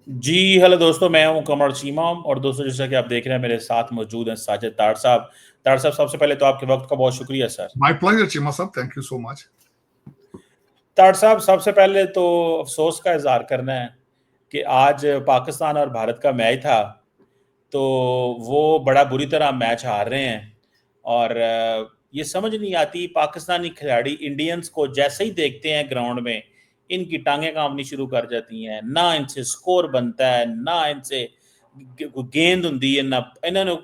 जी, hello दोस्तों, मैं हूं कमर चीमा और दोस्तों जैसा कि आप देख रहे हैं मेरे साथ मौजूद हैं साजिद ताड़ साहब। ताड़ साहब, सबसे पहले तो आपके वक्त का बहुत शुक्रिया sir. My pleasure, Chima sir. Thank you so much. ताड़ साहब, सबसे पहले तो अफसोस का इजहार करना है कि आज पाकिस्तान और भारत का मैच था, तो वो बड़ा बुरी तरह मैच हार रहे हैं। और ये समझ नहीं आती, पाकिस्तानी खिलाड़ी इंडियंस को जैसे ही देखते हैं ग्राउंड में, इनकी टांगें कांपनी शुरू कर जाती हैं। ना इनसे स्कोर बनता है, ना इनसे गेंद होंदी है, ना इन्होंने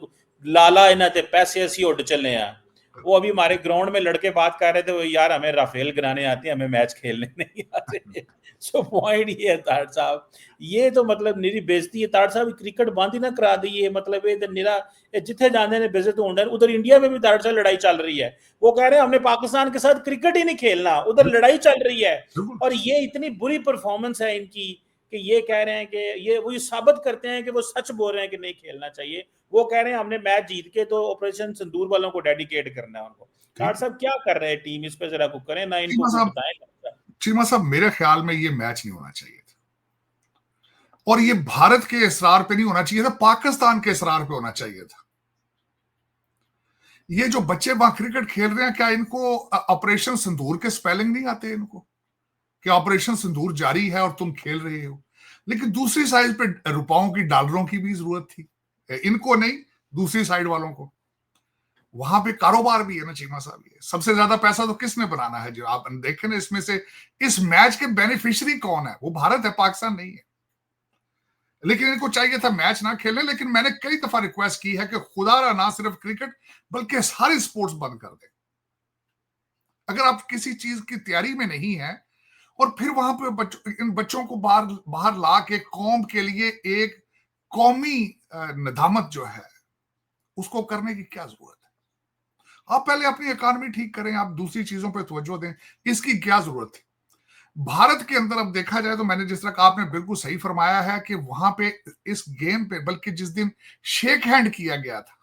लाला इन्हों ते पैसे असी उड चले हैं। वो अभी हमारे ग्राउंड में लड़के बात कर रहे थे, वो यार हमें राफेल गिराने आती है, हमें मैच खेलने नहीं आते। सो पॉइंट ये है ताड़ साहब, ये तो मतलब निरी बेइज्जती है। ताड़ साहब क्रिकेट बंद ही ना करा दी है, मतलब ये तो निरा जिथे जाने ने बेइज्जत होंगे। उधर इंडिया में भी ताड़ साहब लड़ाई चल रही है, वो कह रहे हैं हमने पाकिस्तान के साथ क्रिकेट ही नहीं खेलना, उधर लड़ाई चल रही है। और ये इतनी बुरी परफॉर्मेंस है इनकी कि ये कह रहे हैं कि ये वो साबित करते हैं कि वो सच बोल रहे हैं कि नहीं खेलना चाहिए। वो कह रहे हैं हमने मैच जीत के तो ऑपरेशन सिंदूर वालों को डेडिकेट करना है उनको। ताड़ साहब क्या कर रहे हैं टीम, इस पे जरा कुछ करें ना, इनको कुछ बताएं। चीमा साहब, मेरे ख्याल में ये मैच नहीं होना चाहिए था, और ये भारत के इसरार पे नहीं होना चाहिए था, पाकिस्तान के इसरार पे होना चाहिए था। ये जो बच्चे वहां क्रिकेट खेल रहे हैं, क्या इनको ऑपरेशन सिंदूर के स्पेलिंग नहीं आते इनको? कि ऑपरेशन सिंदूर जारी है और तुम खेल रहे हो। लेकिन दूसरी साइड पे रुपयों की, डॉलरों की भी जरूरत थी, इनको नहीं, दूसरी साइड वालों को। वहां पे कारोबार भी है ना चीमा साहब। ये सबसे ज्यादा पैसा तो किसने बनाना है? जो आप देखें ना, इसमें से इस मैच के बेनिफिशियरी कौन है? वो भारत है, पाकिस्तान नहीं है। लेकिन इनको चाहिए था मैच ना खेलने। लेकिन मैंने कई दफा रिक्वेस्ट की है कि खुदा ना सिर्फ क्रिकेट बल्कि सारी स्पोर्ट्स बंद कर दे। अगर आप किसी चीज की तैयारी में नहीं है और फिर वहां पे इन बच्चों को बाहर बाहर ला के कौम के लिए एक कौमी नदामत जो है उसको करने की क्या जरूरत है? आप पहले अपनी इकॉनमी ठीक करें, आप दूसरी चीजों पर तवज्जो दें। इसकी क्या जरूरत थी? भारत के अंदर अब देखा जाए तो मैंने जिस तरह कहा, आपने बिल्कुल सही फरमाया है कि वहां पे इस गेम पे, बल्कि जिस दिन शेक हैंड किया गया था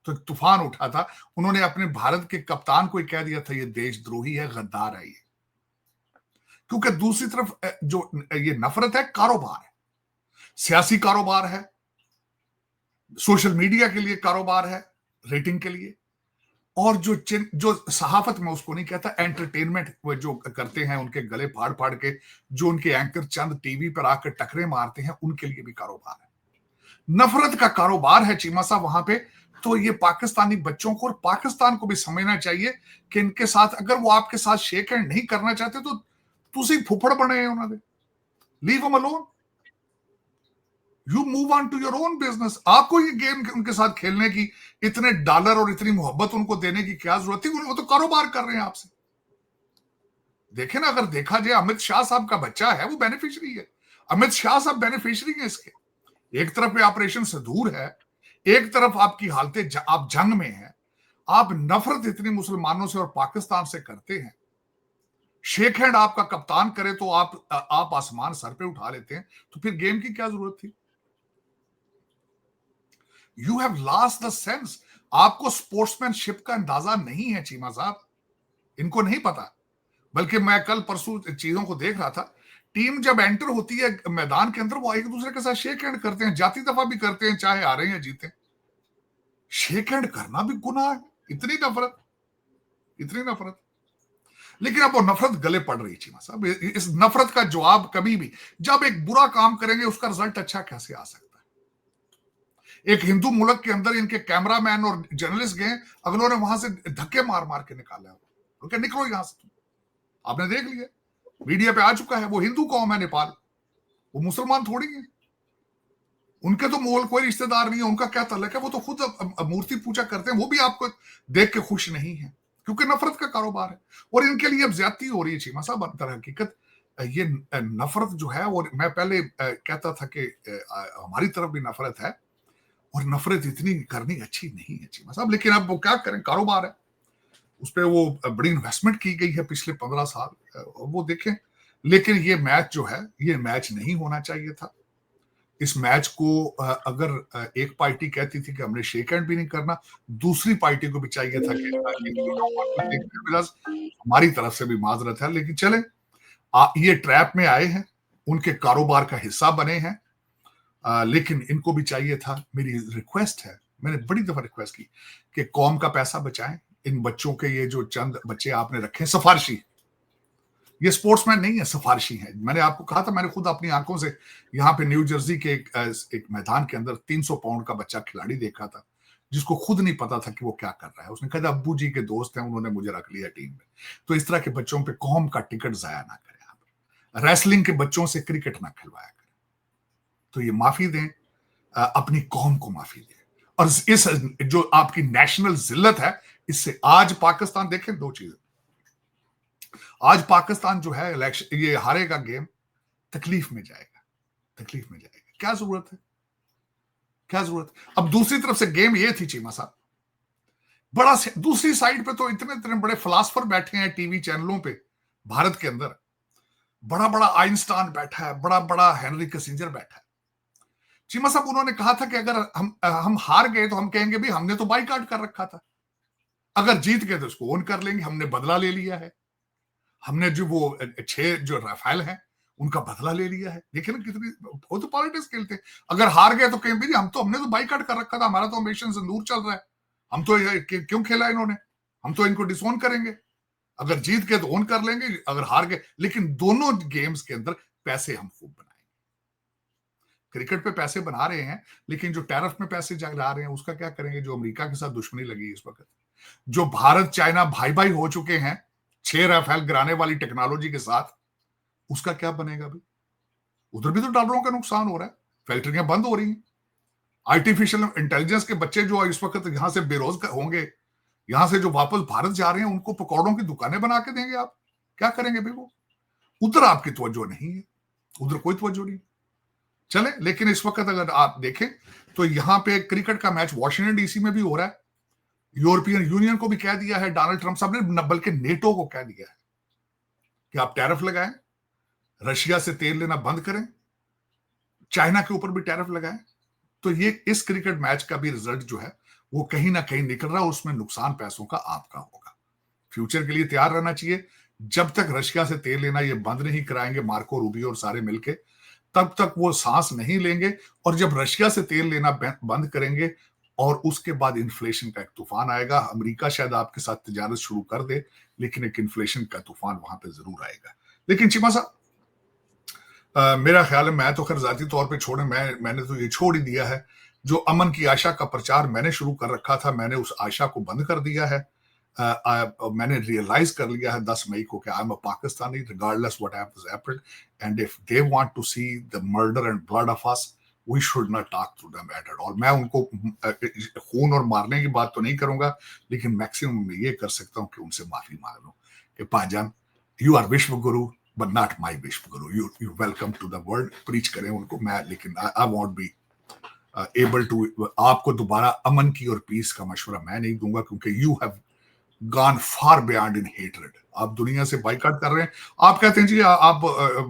तो तूफान उठा था। उन्होंने अपने भारत के कप्तान को ही कह दिया था ये देशद्रोही है, गद्दार है ये। क्योंकि दूसरी तरफ जो ये नफरत है, कारोबार है, सियासी कारोबार है, सोशल मीडिया के लिए कारोबार है, रेटिंग के लिए। और जो सहाफत में उसको नहीं कहता, एंटरटेनमेंट वो जो करते हैं, उनके गले फाड़ फाड़ के जो उनके एंकर चंद टीवी पर आकर टकरे मारते हैं, उनके लिए भी कारोबार है। नफरत का कारोबार है चीमा साहब वहां पे। तो ये पाकिस्तानी बच्चों को और पाकिस्तान को भी समझना चाहिए कि इनके साथ, अगर वो आपके साथ शेक हैंड नहीं करना चाहते तो तुसी फुफड़ बने हैं उन्होंने, leave him alone, you move on to your own business. आपको ये गेम उनके साथ खेलने की, इतने डॉलर और इतनी मोहब्बत उनको देने की क्या जरूरत थी? वो तो कारोबार कर रहे हैं आपसे। देखें ना, अगर देखा जाए, अमित शाह साहब का बच्चा है, वो बेनिफिशियरी है। अमित शाह साहब बेनिफिशियरी है इसके। एक तरफ पे ऑपरेशन सिंदूर है, एक तरफ आपकी हालतें आप जंग में हैं, आप नफरत इतनी मुसलमानों से और पाकिस्तान से करते हैं। शेक हैंड आपका कप्तान करे तो आप आसमान सर पे उठा लेते हैं, तो फिर गेम की क्या जरूरत थी? You have lost the sense. आपको स्पोर्ट्समैनशिप का अंदाजा नहीं है चीमा साहब, इनको नहीं पता। बल्कि मैं कल परसों चीजों को देख रहा था, टीम जब एंटर होती है मैदान के अंदर, वो एक दूसरे के साथ शेक हैंड करते हैं, जाती दफा भी करते हैं, चाहे हारे या जीते। शेक हैंड करना भी गुनाह है। इतनी नफरत, इतनी नफरत। लेकिन अब वो नफरत गले पड़ रही है चीमा साहब। इस नफरत का जवाब कभी भी, जब एक बुरा काम करेंगे उसका रिजल्ट अच्छा कैसे आ सकता है? एक हिंदू मुल्क के अंदर इनके कैमरामैन और जर्नलिस्ट गए, अगलों ने वहां से धक्के मार मार के निकाला, तो निकलो यहां से। आपने देख लिया, मीडिया पे आ चुका है। वो हिंदू कौम है नेपाल, वो मुसलमान थोड़ी है। उनके तो मोल कोई रिश्तेदार नहीं है, उनका क्या तल्लक है? वो तो खुद मूर्ति पूजा करते हैं, वो भी आपको देख के खुश नहीं है, क्योंकि नफरत का कारोबार है। और इनके लिए अब ज्यादती हो रही है चीमा साहब। दर हकीकत ये नफरत जो है, और मैं पहले कहता था कि हमारी तरफ भी नफरत है, और नफरत इतनी करनी अच्छी नहीं है चीमा साहब। लेकिन अब वो क्या करें, कारोबार है, उस पर वो बड़ी इन्वेस्टमेंट की गई है पिछले 15 साल, वो देखें। लेकिन ये मैच जो है, ये मैच नहीं होना चाहिए था। इस मैच को अगर एक पार्टी कहती थी कि हमने शेक हैंड भी नहीं करना, दूसरी पार्टी को भी चाहिए था कि हमारी तरफ से भी माजरत है। लेकिन चले, ये ट्रैप में आए हैं, उनके कारोबार का हिस्सा बने हैं। लेकिन इनको भी चाहिए था, मेरी रिक्वेस्ट है, मैंने बड़ी दफा रिक्वेस्ट की कि कौम का पैसा बचाएं। इन बच्चों के ये जो चंद बच्चे आपने रखे सिफारिशी, ये स्पोर्ट्समैन नहीं है, सिफारिशी है। मैंने आपको कहा था, मैंने खुद अपनी आंखों से यहाँ पे न्यू जर्सी के एक मैदान के अंदर 300 पाउंड का बच्चा खिलाड़ी देखा था, जिसको खुद नहीं पता था कि वो क्या कर रहा है। उसने कहा अब्बू जी के दोस्त हैं, उन्होंने मुझे रख लिया टीम में। तो इस तरह के बच्चों पे कौम का टिकट जाया ना करें आप। रेसलिंग के बच्चों से क्रिकेट ना खिलवाया करें। तो ये माफी दें, अपनी कौम को माफी दें। और इस जो आपकी नेशनल जिल्लत है, इससे आज पाकिस्तान, देखें दो चीजें, आज पाकिस्तान जो है इलेक्शन ये हारेगा गेम, तकलीफ में जाएगा, तकलीफ में जाएगा। क्या जरूरत है, क्या जरूरत है। अब दूसरी तरफ से गेम ये थी चीमा साहब, बड़ा दूसरी साइड पे तो इतने इतने बड़े फिलासफर बैठे हैं टीवी चैनलों पे भारत के अंदर, बड़ा बड़ा आइंस्टाइन बैठा है, बड़ा बड़ा हेनरी किसिंजर बैठा है। चीमा साहब उन्होंने कहा था कि अगर हम हार गए तो हम कहेंगे भी हमने तो बाइकाट कर रखा था, अगर जीत गए तो उसको ओन कर लेंगे, हमने बदला ले लिया है, हमने जो वो 6 जो राफेल हैं उनका बदला ले लिया है। देखिए ना कितनी, वो तो पॉलिटिक्स खेलते हैं। अगर हार गए तो कहें भी हमने तो बाइकाट कर रखा था, हमारा तो ऑपरेशन सिंदूर चल रहा है, हम तो क्यों खेला इन्होंने, हम तो इनको डिसोन करेंगे, अगर जीत गए तो ओन कर लेंगे, अगर हार गए। लेकिन दोनों गेम्स के अंदर पैसे हम खूब बनाएंगे। क्रिकेट पे पैसे बना रहे हैं, लेकिन जो टैरिफ में पैसे जा रहे हैं उसका क्या करेंगे। जो अमेरिका के साथ दुश्मनी लगी इस वक्त, जो भारत चाइना भाई भाई हो चुके हैं 6 राफेल गिराने वाली टेक्नोलॉजी के साथ, उसका क्या बनेगा भाई। उधर भी तो डॉलरों का नुकसान हो रहा है, फैक्ट्रियां बंद हो रही हैं। आर्टिफिशियल इंटेलिजेंस के बच्चे जो इस वक्त यहां से बेरोजगार होंगे, यहां से जो वापस भारत जा रहे हैं, उनको पकौड़ों की दुकानें बना के देंगे आप, क्या करेंगे भाई वो। उधर आपकी तवज्जो नहीं है, उधर कोई तवज्जो नहीं। चले, लेकिन इस वक्त अगर आप देखें तो यहां पे क्रिकेट का मैच वॉशिंगटन डीसी में भी हो रहा है। यूरोपियन यूनियन को भी कह दिया है डोनाल्ड ट्रंप साहब ने, बल्कि नेटो को कह दिया है कि आप टैरिफ लगाएं, रशिया से तेल लेना बंद करें, चाइना के ऊपर भी टैरिफ लगाएं। तो ये इस क्रिकेट मैच का भी रिजल्ट जो है वो कहीं ना कहीं निकल रहा है, उसमें नुकसान पैसों का आपका होगा। फ्यूचर के लिए तैयार रहना चाहिए। जब तक रशिया से तेल लेना ये बंद नहीं कराएंगे मार्को रूबियो और सारे मिलके, तब तक वो सांस नहीं लेंगे। और जब रशिया से तेल लेना बंद करेंगे और उसके बाद इन्फ्लेशन का एक तूफान आएगा। अमेरिका शायद आपके साथ तिजारत शुरू कर दे, लेकिन एक इन्फ्लेशन का तूफान वहां पे जरूर आएगा। लेकिन चीमा साहब, मेरा ख्याल है, मैं तो खैर जाती तौर पे छोड़े, मैंने तो ये छोड़ ही दिया है। जो अमन की आशा का प्रचार मैंने शुरू कर रखा था, मैंने उस आशा को बंद कर दिया है। मैंने रियलाइज कर लिया है 10 मई को कि I am a Pakistani regardless what happened, and if they want to see the murder and blood of us, we should not talk to them at all. मैं उनको खून और मारने की बात तो नहीं करूंगा, लेकिन मैक्सिमम मैं ये कर सकता हूं कि उनसे माफी मांग लूं कि पाजान, यू आर विश्व गुरु बट नॉट माई विश्व गुरु, you welcome to the world. Preach करें उनको मैं, लेकिन I won't be able to आपको दोबारा अमन की और पीस का मशवरा मैं नहीं दूंगा, क्योंकि you have gone far beyond in hatred. आप दुनिया से बाइकाट कर रहे हैं। आप कहते हैं जी आप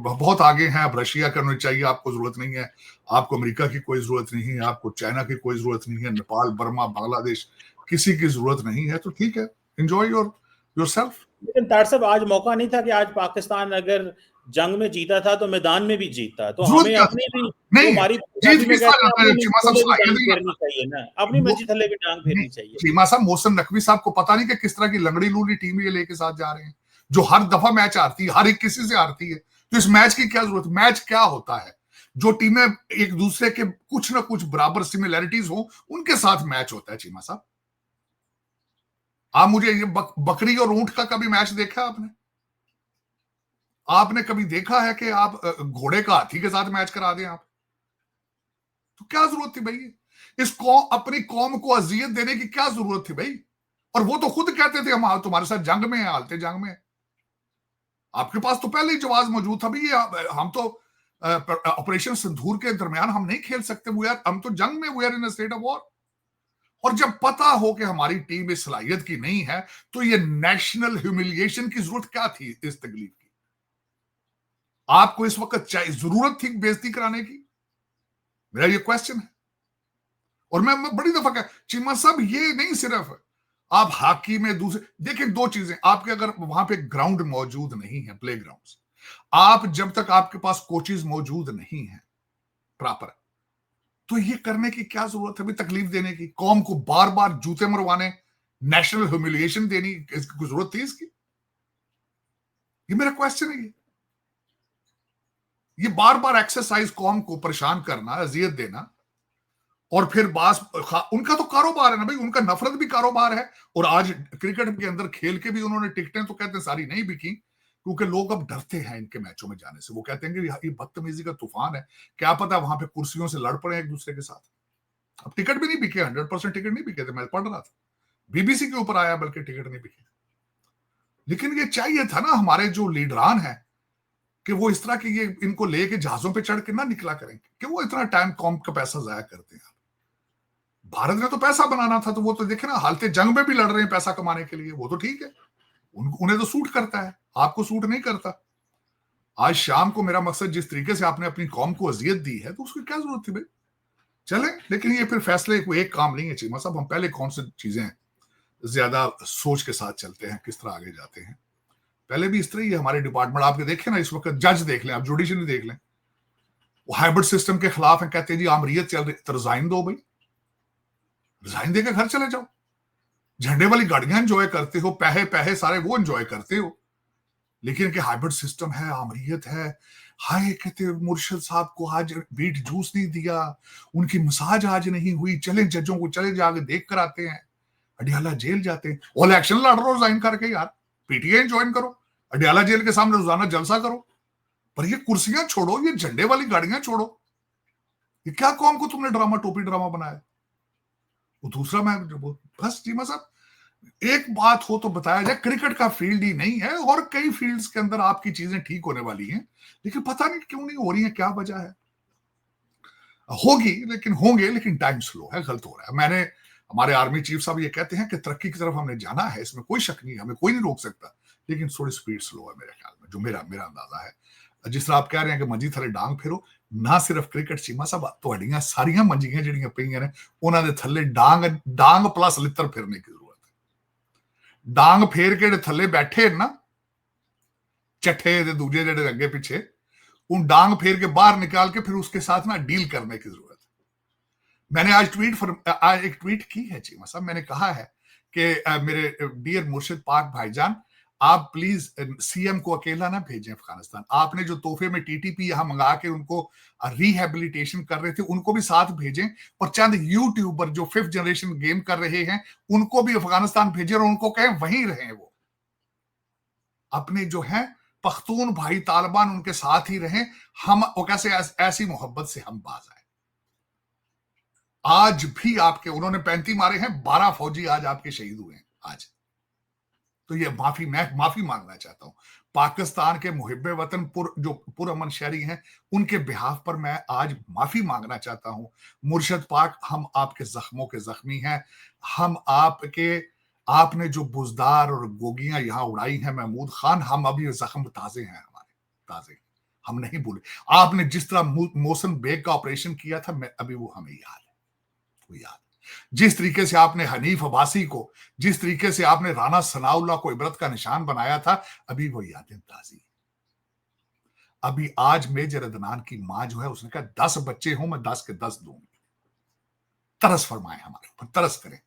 बहुत आगे हैं, आप रशिया करना चाहिए, आपको जरूरत नहीं है, आपको अमेरिका की कोई जरूरत नहीं है, आपको चाइना की कोई जरूरत नहीं है, नेपाल, बर्मा, बांग्लादेश, किसी की जरूरत नहीं है। तो ठीक है, एंजॉय योरसेल्फ। लेकिन तार साहब, आज मौका नहीं था कि आज पाकिस्तान अगर जंग में जीता था तो मैदान में भी जीता, तो हमें अपनी भी नहीं, हमारी जीत किस तरह जाता है चीमा साहब, टांग फेरनी चाहिए ना, अपनी मर्जी थले भी टांग फेरनी चाहिए। चीमा साहब, मोहसिन नकवी साहब को पता नहीं कि किस तरह की लंगड़ी लूली टीम ये लेके साथ जा रहे हैं, जो हर दफा मैच हारती है, हर एक किसी से हारती है। तो इस मैच की क्या जरूरत। मैच क्या होता है, जो टीमें एक दूसरे के कुछ ना कुछ बराबर सिमिलैरिटीज हो, उनके साथ मैच होता है। चीमा साहब, आप मुझे ये बकरी और ऊंट का कभी मैच देखा आपने? आपने कभी देखा है कि आप घोड़े का हाथी के साथ मैच करा दें आप? तो क्या जरूरत थी भाई, अपनी कौम को अजियत देने की क्या जरूरत थी भाई? और वो तो खुद कहते थे हम तुम्हारे साथ जंग में हैं, हालते जंग में। आपके पास तो पहले ही जवाब मौजूद था भाई, हम तो ऑपरेशन सिंदूर के दरमियान हम नहीं खेल सकते, हम तो जंग में, we are in a state of war. और जब पता हो कि हमारी टीम इस सलाहियत की नहीं है, तो ये नेशनल ह्यूमिलिएशन की जरूरत क्या थी इस तकलीफ की? आपको इस वक्त जरूरत थी बेइज्जती कराने की? मेरा ये क्वेश्चन है। और मैं बड़ी दफा कहा चीमा साहब, ये नहीं सिर्फ आप हॉकी में दूसरे देखें, दो चीजें आपके, अगर वहां पे ग्राउंड मौजूद नहीं है, प्ले ग्राउंड, आप जब तक आपके पास कोचेज मौजूद नहीं है प्रॉपर, तो ये करने की क्या जरूरत है भाई, तकलीफ देने की, कौम को बार बार जूते मरवाने, नेशनल ह्यूमिलिएशन देनी, इसकी कोई जरूरत थी इसकी? ये मेरा क्वेश्चन है। ये बार बार एक्सरसाइज कौम को परेशान करना, अजियत देना, और फिर उनका तो कारोबार है ना भाई, उनका नफरत भी कारोबार है। और आज क्रिकेट के अंदर खेल के भी उन्होंने टिकटें तो कहते हैं सारी नहीं बिकी, क्योंकि लोग अब डरते हैं इनके मैचों में जाने से। वो कहते हैं कि ये बदतमीजी का तूफान है, क्या पता वहां पे कुर्सियों से लड़ पड़े एक दूसरे के साथ। अब टिकट भी नहीं बिके, 100% टिकट नहीं बिके थे, मैं पढ़ रहा था, बीबीसी के ऊपर आया बल्कि टिकट नहीं बिके। लेकिन ये चाहिए था ना हमारे जो लीडरान है कि वो इस तरह की ये इनको लेके जहाजों पे चढ़ के ना निकला करेंगे, कि वो इतना टाइम कौम का पैसा जाया करते हैं। भारत ने तो पैसा बनाना था, तो वो तो देखे ना, हालते जंग में भी लड़ रहे हैं पैसा कमाने के लिए, वो तो ठीक है, उन्हें तो सूट करता है, आपको सूट नहीं करता। आज शाम को मेरा मकसद जिस तरीके से आपने अपनी कौम को अजियत दी है, तो उसकी क्या जरूरत थी भाई? चले, लेकिन ये फिर फैसले को एक काम नहीं है चीमा साहब, हम पहले कौन सी चीजें ज्यादा सोच के साथ चलते हैं, किस तरह आगे जाते हैं। पहले भी इस तरह ही हमारे डिपार्टमेंट आपके देखे ना, इस वक्त जज देख लें, आप जुडिशरी देख लें, वो हाइब्रिड सिस्टम के खिलाफ है, कहते हैं जी आमरीयत चल रही, तो रिजाइन दो भाई, रिजाइन देकर घर चले जाओ। झंडे वाली गाड़ियां एंजॉय करते हो, पैहे पैहे सारे वो एंजॉय करते हो, लेकिन कि हाइब्रिड सिस्टम है, आमरीयत है, हाय कहते मुर्शिद साहब को आज बीट जूस नहीं दिया, उनकी मसाज आज नहीं हुई, चले जजों को चले जाके देख कर आते हैं, अडियाला जेल जाते हैं, ऑल एक्शन लड़ रहे हो रिजाइन करके यार, पीटीआई ज्वाइन करो, अडियाला जेल के सामने रोजाना जलसा करो, पर ये कुर्सियां छोड़ो, ये झंडे वाली गाड़ियां छोड़ो, ये क्या कौम को तुमने ड्रामा टोपी ड्रामा बनाया? वो दूसरा मैं बस जीमा साहब, एक बात हो तो बताया जाए, क्रिकेट का फील्ड ही नहीं है, और कई फील्ड्स के अंदर आपकी चीजें ठीक होने वाली हैं, लेकिन पता नहीं क्यों नहीं हो रही है, क्या वजह है? होगी, लेकिन होंगे, लेकिन टाइम स्लो है, गलत हो रहा है। मैंने, हमारे आर्मी चीफ साहब ये कहते हैं कि तरक्की की तरफ हमने जाना है, इसमें कोई शक नहीं है, हमें कोई नहीं रोक सकता, लेकिन थोड़ी स्पीड स्लो है मेरे ख्याल में, जो मेरा मेरा अंदाजा है। जिस तरह आप कह रहे हैं कि मंजी थले डांग फेरो, ना सिर्फ क्रिकेट चीमा साहब, ਤੁਹਾਡੀਆਂ ਸਾਰੀਆਂ ਮੰਜੀਆਂ ਜਿਹੜੀਆਂ ਪਈਆਂ ਨੇ, ਉਹਨਾਂ ਦੇ ਥੱਲੇ ਡਾਂਗ ਪਲੱਸ ਲਿੱਤਰ ਫਿਰਨੇ की जरूरत है। डांग फेर के थले बैठे ना चट्ठे दूजे जेडे अगे पीछे, उन डांग फेर के बाहर निकाल के फिर उसके साथ ना डील करने की जरूरत है। मैंने आज एक ट्वीट की है चीमा साहब, मैंने कहा है कि मेरे डियर मुर्शिद पाक भाईजान, आप प्लीज सीएम को अकेला ना भेजें अफगानिस्तान, आपने जो तोहफे में टीटीपी यहां मंगा के उनको रिहेबिलिटेशन कर रहे थे, उनको भी साथ भेजें, और चंद यूट्यूबर जो 5th जनरेशन गेम कर रहे हैं उनको भी अफगानिस्तान भेजें, और उनको कहें वहीं रहें, वो अपने जो है पख्तून भाई तालिबान उनके साथ ही रहें, हम कैसे ऐसी मोहब्बत से हम बाज आए। आज भी आपके उन्होंने 35 मारे हैं, 12 फौजी आज आपके शहीद हुए हैं आज, तो ये मैं माफी मांगना चाहता हूं पाकिस्तान के मुहिब्बे वतन जो पुरअमन शहरी हैं, उनके बिहाफ पर मैं आज माफी मांगना चाहता हूं। मुर्शिद पाक, हम आपके जख्मों के जख्मी हैं, हम आपने जो बुजदार और गोगियां यहां उड़ाई हैं महमूद खान, हम अभी जख्म ताजे हैं, हमारे ताजे, हम नहीं भूले। आपने जिस तरह मोहसिन बेग का ऑपरेशन किया था, मैं अभी वो हमें याद है, वो याद, जिस तरीके से आपने हनीफ अब्बासी को, जिस तरीके से आपने राना सनाउल्लाह को इबरत का निशान बनाया था, अभी वो यादें ताजी। अभी आज मेजर अदनान की मां जो है, उसने कहा 10 बच्चे हों मैं 10 के 10 दूंगी। तरस फरमाए हमारे ऊपर, तरस करें,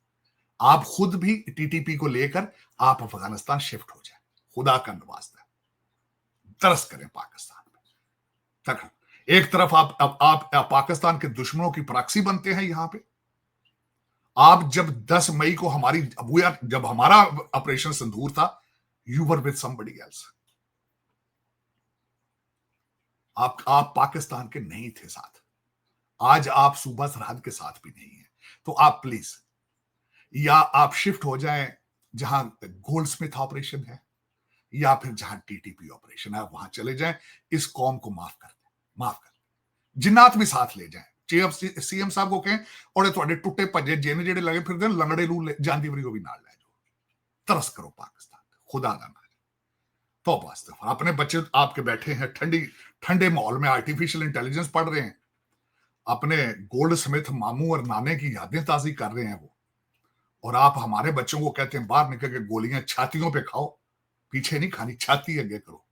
आप खुद भी टीटीपी को लेकर आप अफगानिस्तान शिफ्ट हो जाए, खुदा का नवास्ता, तरस करें पाकिस्तान में। एक तरफ आप पाकिस्तान के दुश्मनों की प्रॉक्सी बनते हैं यहां पे। आप जब 10 मई को जब हमारा ऑपरेशन सिंदूर था, you were with somebody else, आप पाकिस्तान के नहीं थे साथ, आज आप सूबा सरहद के साथ भी नहीं है। तो आप प्लीज, या आप शिफ्ट हो जाएं जहां गोल्डस्मिथ ऑपरेशन है, या फिर जहां टीटीपी ऑपरेशन है, वहां चले जाएं, इस कौम को माफ कर दें, जिन्नात भी साथ ले जाएं, सीएम साहब को कहें और थोड़े टुटे भजे जिन जेडे लगे फिर लंगड़े लू जाती वरी भी नाल लै जाओ। तरस करो पाकिस्तान, खुदा का नाम, तो वास्ते अपने बच्चे आपके बैठे हैं ठंडे माहौल में, आर्टिफिशियल इंटेलिजेंस पढ़ रहे हैं, अपने गोल्ड स्मिथ मामू और नाने की यादें ताजी कर रहे हैं वो, और आप हमारे बच्चों को कहते हैं बाहर निकल के गोलियां छातियों पे खाओ, पीछे नहीं खानी, छाती आगे करो।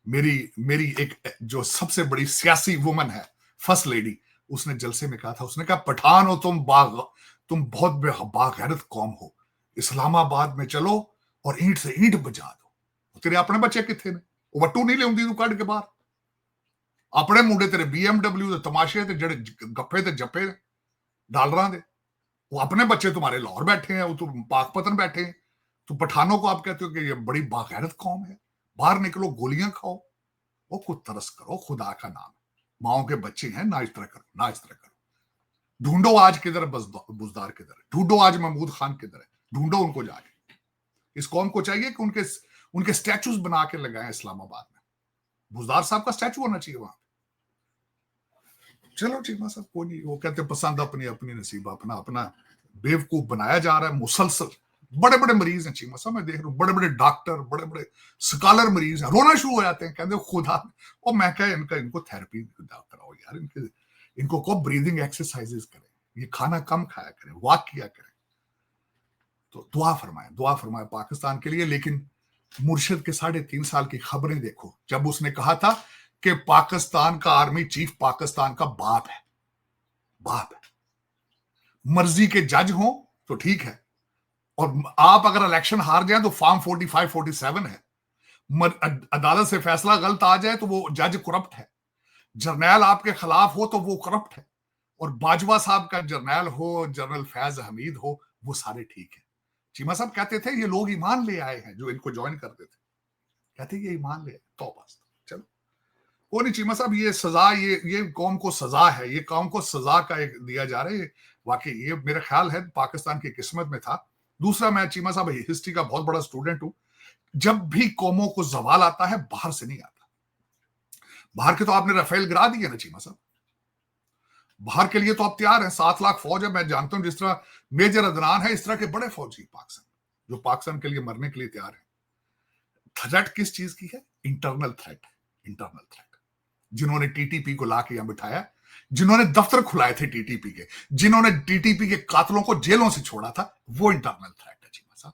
मेरी मेरी एक जो सबसे बड़ी सियासी वुमन है, फर्स्ट लेडी, उसने जलसे में कहा था, उसने कहा पठान हो तुम बहुत बागैरत कौम हो, इस्लामाबाद में चलो और ईंट से ईंट बजा दो। तेरे अपने बच्चे किथे ने? वो वट्टू नहीं लियाउंदी तू कढ के बाहर। अपने मुंडे तेरे BMW दे तमाशे ते जेड़े गप्पे ते जप्पे डॉलरां दे, वो अपने बच्चे तुम्हारे लाहौर बैठे हैं, वो तुम पाकपतन बैठे हैं। तो पठानों को आप कहते हो कि ये बड़ी बागैरत कौम है, बाहर निकलो गोलियां खाओ। वो खुद तरस करो, खुदा का नाम, माओ के बच्चे हैं, ना इस तरह करो, ना इस तरह करो। ढूंढो आज किधर है बुजदार, किधर है, ढूंढो आज महमूद खान किधर है, ढूंढो उनको जाके। इस कौम को चाहिए कि उनके स्टैचूज बना के लगाएं इस्लामाबाद में। बुजदार साहब का स्टैचू होना चाहिए वहां। चलो चीमा साहब कोई नहीं, वो कहते पसंद अपनी अपनी नसीब, अपना अपना बेवकूफ बनाया जा रहा है मुसलसल। बड़े बड़े मरीज हैं चीमा साहब, मैं देख रहा हूँ, बड़े बड़े डॉक्टर, बड़े बड़े स्कॉलर मरीज हैं, रोना शुरू हो जाते हैं, कहते खुदा। और मैं कह इनको थेरेपी कराओ यार, इनको को ब्रीदिंग एक्सरसाइजेस करें, ये खाना कम खाया करें, वॉक किया करें। तो दुआ फरमाए पाकिस्तान के लिए। लेकिन मुर्शिद के 3.5 साल की खबरें देखो, जब उसने कहा था कि पाकिस्तान का आर्मी चीफ पाकिस्तान का बाप है, मर्जी के जज हो तो ठीक है, और आप अगर इलेक्शन हार जाए तो फॉर्म 45-47 है, अदालत से फैसला गलत आ जाए तो वो जज करप्ट है, जर्नैल आपके खिलाफ हो तो वो करप्ट है, और बाजवा साहब का जर्नैल हो, जनरल फैज हमीद हो, वो सारे ठीक है। चीमा साहब कहते थे ये लोग ईमान ले आए हैं जो इनको ज्वाइन करते थे, कहते ये ईमान ले, तौबा। चलो कोई नहीं चीमा साहब, ये सजा, ये कौम को सजा है, ये कौम को सजा का एक दिया जा रहा है। वाकई ये मेरा ख्याल है पाकिस्तान की किस्मत में था। दूसरा, मैं चीमा साहब हिस्ट्री का बहुत बड़ा स्टूडेंट हूं, जब भी कौमों को जवाल आता है बाहर से नहीं आता। बाहर के तो आपने राफेल गिरा दिए ना चीमा साहब, बाहर के लिए तो आप तैयार हैं, 7 लाख फौज है। मैं जानता हूं जिस तरह मेजर अदनान है, इस तरह के बड़े फौजी पाकिस्तान, जो पाकिस्तान के लिए मरने के लिए तैयार है। थ्रेट किस चीज की है? Internal threat. जिन्होंने टीटीपी को लाके यहां बिठाया, जिन्होंने दफ्तर खुलाए थे टीटीपी के, जिन्होंने टीटीपी के कातलों को जेलों से छोड़ा था, वो इंटरनल थ्रेट है चीमा साहब,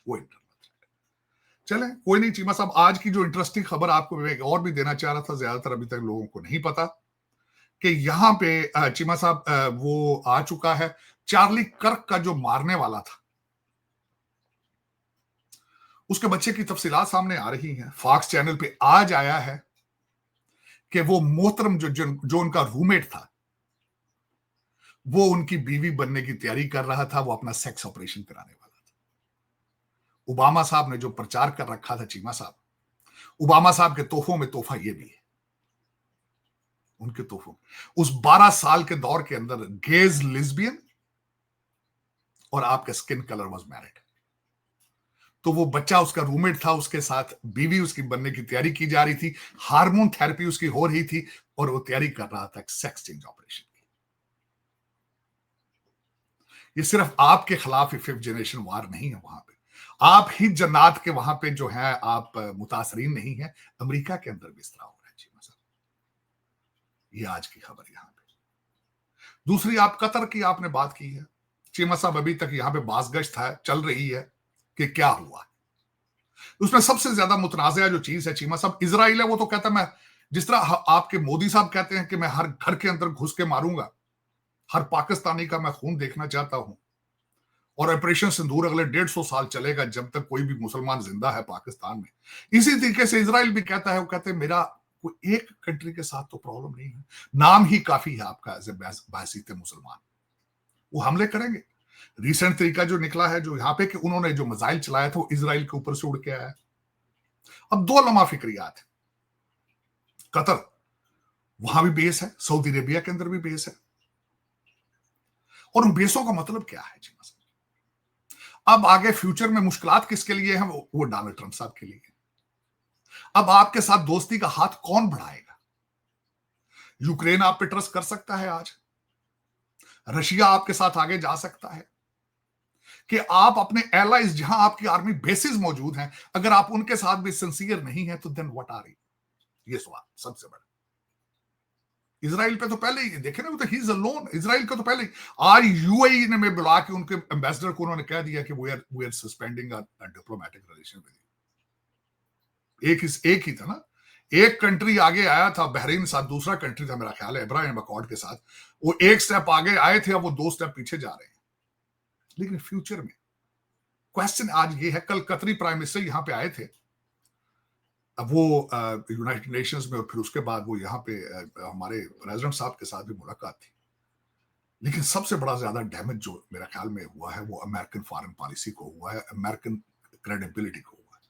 वो इंटरनल थ्रेट। चले कोई नहीं चीमा साहब, आज की जो इंटरेस्टिंग खबर आपको मैं और भी देना चाह रहा था, ज्यादातर अभी तक लोगों को नहीं पता कि यहां पे चीमा साहब वो आ चुका है, चार्ली कर्क का जो मारने वाला था, उसके बच्चे की तफसीलात सामने आ रही हैं। फॉक्स चैनल पे आज आया है कि वो मोहतरम जो उनका रूममेट था, वो उनकी बीवी बनने की तैयारी कर रहा था, वो अपना सेक्स ऑपरेशन कराने वाला था। ओबामा साहब ने जो प्रचार कर रखा था चीमा साहब, ओबामा साहब के तोहफों में तोहफा ये भी है, उनके तोहफों उस 12 साल के दौर के अंदर गेज, लिस्बियन और आपका स्किन कलर वाज मैरिड। तो वो बच्चा उसका रूममेट था, उसके साथ बीवी उसकी बनने की तैयारी की जा रही थी, हार्मोन थेरेपी उसकी हो रही थी, और वो तैयारी कर रहा था सेक्स चेंज ऑपरेशन की। ये सिर्फ आपके खिलाफ ही 5th जनरेशन वार नहीं है, वहां पे आप ही जन्नात के वहां पे जो है आप मुतासरीन नहीं है, अमेरिका के अंदर भी इस तरह हो रहा है चीमा साहब। ये आज की खबर यहां पे। दूसरी, आप कतर की आपने बात की है चीमा साहब, अभी तक यहां पे बासगश्त है, चल रही है कि क्या हुआ। उसमें सबसे ज्यादा मुतनाज़ा जो चीज है चीमा साहब, इजराइल है। वो तो कहता है मैं, जिस तरह आपके मोदी साहब कहते हैं कि मैं हर घर के अंदर घुस के मारूंगा, हर पाकिस्तानी का मैं खून देखना चाहता हूं, और ऑपरेशन सिंदूर अगले 150 साल चलेगा जब तक कोई भी मुसलमान जिंदा है पाकिस्तान में। इसी तरीके से इजराइल भी कहता है, वो कहते हैं मेरा कोई एक कंट्री के साथ तो प्रॉब्लम नहीं है, नाम ही काफी है आपका एज ए बासित मुसलमान, वो हमले करेंगे। रिसेंट तरीका जो निकला है जो यहाँ पे कि उन्होंने जो मिसाइल चलाया था वो इजराइल के ऊपर से उड़ के आया। अब 2 लम्हा फिक्रियात, कतर वहां भी बेस है, सऊदी अरेबिया के अंदर भी बेस है, और उन बेसों का मतलब क्या है जी? अब आगे फ्यूचर में मुश्किलात किसके लिए हैं? वो डोनाल्ड ट्रंप साहब के लिए। अब आपके साथ दोस्ती का हाथ कौन बढ़ाएगा? यूक्रेन आप पे ट्रस्ट कर सकता है आज, रशिया आपके साथ आगे जा सकता है कि आप अपने एलाइज, जहां आपकी आर्मी बेसिस मौजूद हैं, अगर आप उनके साथ भी सिंसियर नहीं है तो देन व्हाट आर यू? ये सवाल सबसे बड़ा। इजराइल पे तो पहले ही देखे ना, तो ही इज अलोन। इजराइल को तो पहले ही आज यूएई ने में बुला के उनके एम्बेसडर को उन्होंने कह दिया कि we are suspending a diplomatic relation with you. एक ही था ना, एक कंट्री आगे आया था बहरीन के साथ, दूसरा कंट्री था मेरा ख्याल है इब्राहिम अकॉर्ड के साथ, वो एक स्टेप आगे आए थे, अब वो 2 स्टेप पीछे जा रहे हैं। लेकिन फ्यूचर में क्वेश्चन आज ये है, कल कतरी प्राइम मिनिस्टर यहां पे आए थे, अब वो यूनाइटेड नेशंस में, और फिर उसके बाद वो यहाँ पे हमारे प्रेसिडेंट साहब के साथ भी मुलाकात थी। लेकिन सबसे बड़ा ज्यादा डैमेज जो मेरा ख्याल में हुआ है वो अमेरिकन फॉरेन पॉलिसी को हुआ है, अमेरिकन क्रेडिबिलिटी को हुआ है।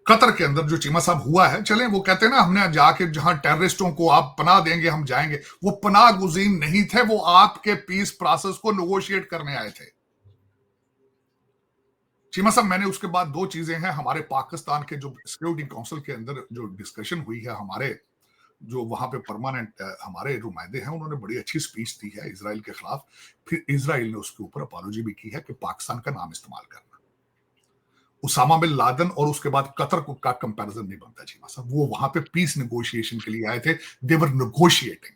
कतर के अंदर जो चीमा साहब हुआ है, चले वो कहते हैं ना, हमने जाके जहां टेररिस्टों को आप पनाह देंगे हम जाएंगे, वो पनाह गुज़ीन नहीं थे, वो आपके पीस प्रोसेस को नेगोशिएट करने आए थे। चीमा साहब, मैंने उसके बाद 2 चीजें हैं, हमारे पाकिस्तान के जो सिक्योरिटी काउंसिल के अंदर जो डिस्कशन हुई है, हमारे जो वहां पे परमानेंट हमारे नुमाइंदे हैं, उन्होंने बड़ी अच्छी स्पीच दी है इजराइल के खिलाफ। फिर इजराइल ने उसके ऊपर अपॉलॉजी भी की है कि पाकिस्तान का नाम इस्तेमाल करना। उसामा बिन लादेन और उसके बाद कतर को का कंपैरिजन नहीं बनता चीमा साहब। वो वहां पे पीस नेगोशिएशन के लिए आए थे, दे वर नेगोशिएटिंग,